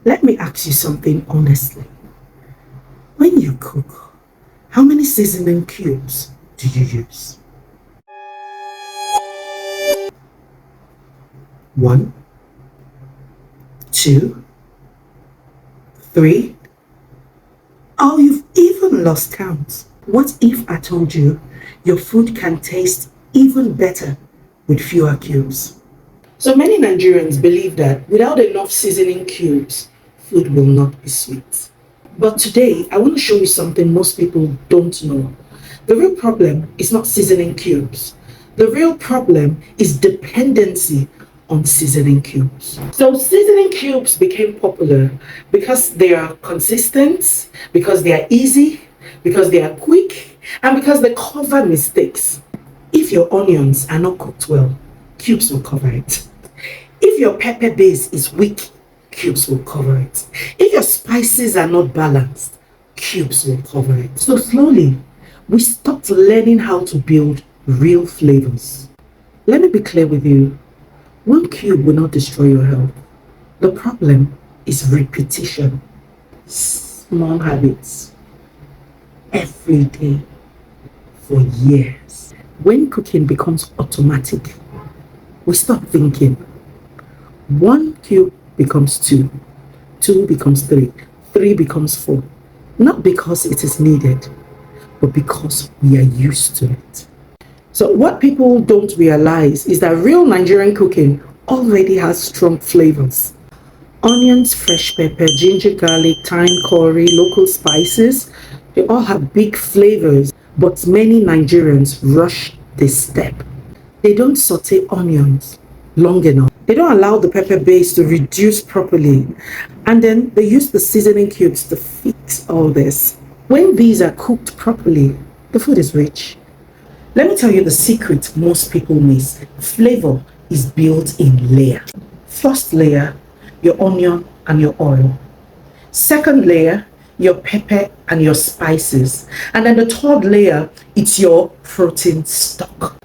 Let me ask you something honestly. When you cook, how many seasoning cubes do you use? 1, 2, 3? Oh, you've even lost count. What if I told you your food can taste even better with fewer cubes? So many Nigerians believe that without enough seasoning cubes, food will not be sweet. But today, I want to show you something most people don't know. The real problem is not seasoning cubes. The real problem is dependency on seasoning cubes. So seasoning cubes became popular because they are consistent, because they are easy, because they are quick, and because they cover mistakes. If your onions are not cooked well, cubes will cover it. If your pepper base is weak, cubes will cover it. If your spices are not balanced, cubes will cover it. So slowly, we stopped learning how to build real flavors. Let me be clear with you. One cube will not destroy your health. The problem is repetition. Small habits. Every day. For years. When cooking becomes automatic, we stop thinking. 1 cube becomes 2. 2 becomes 3. 3 becomes 4. Not because it is needed, but because we are used to it. So what people don't realize is that real Nigerian cooking already has strong flavors. Onions, fresh pepper, ginger, garlic, thyme, curry, local spices, they all have big flavors, but many Nigerians rush this step. They don't saute onions long enough. They don't allow the pepper base to reduce properly. And then they use the seasoning cubes to fix all this. When these are cooked properly, the food is rich. Let me tell you the secret most people miss. Flavor is built in layers. First layer, your onion and your oil. Second layer, your pepper and your spices. And then the third layer, it's your protein stock.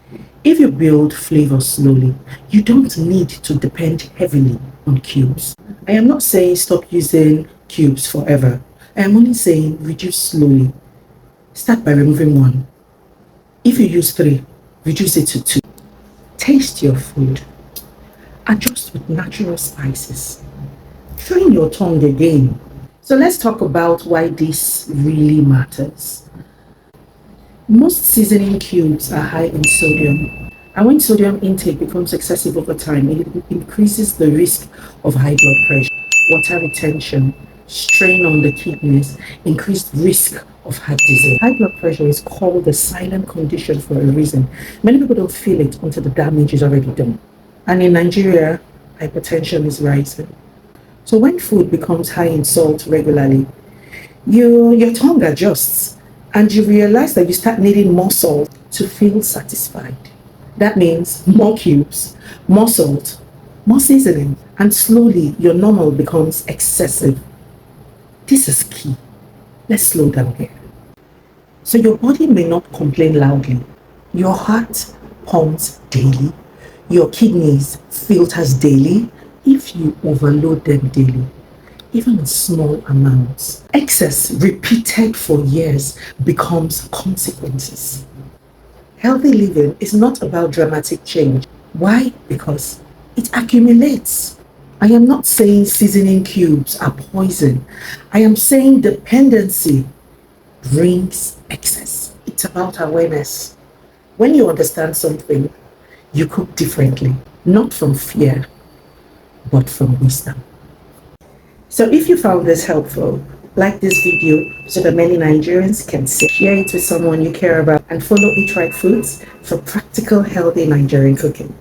If you build flavor slowly, you don't need to depend heavily on cubes. I am not saying stop using cubes forever. I am only saying reduce slowly. Start by removing 1. If you use 3, reduce it to 2. Taste your food. Adjust with natural spices. Train your tongue again. So let's talk about why this really matters. Most seasoning cubes are high in sodium. And when sodium intake becomes excessive over time, it increases the risk of high blood pressure, water retention, strain on the kidneys, increased risk of heart disease. High blood pressure is called the silent condition for a reason. Many people don't feel it until the damage is already done. And in Nigeria, hypertension is rising. So when food becomes high in salt regularly, your tongue adjusts and you realize that you start needing more salt to feel satisfied. That means more cubes, more salt, more seasoning, and slowly your normal becomes excessive. This is key. Let's slow down here. So your body may not complain loudly. Your heart pumps daily. Your kidneys filters daily. If you overload them daily, even in small amounts, excess repeated for years becomes consequences. Healthy living is not about dramatic change. Why? Because it accumulates. I am not saying seasoning cubes are poison. I am saying dependency brings excess. It's about awareness. When you understand something, you cook differently, not from fear, but from wisdom. So if you found this helpful, like this video so that many Nigerians can see. Share it with someone you care about and follow EatRight Foods for practical, healthy Nigerian cooking.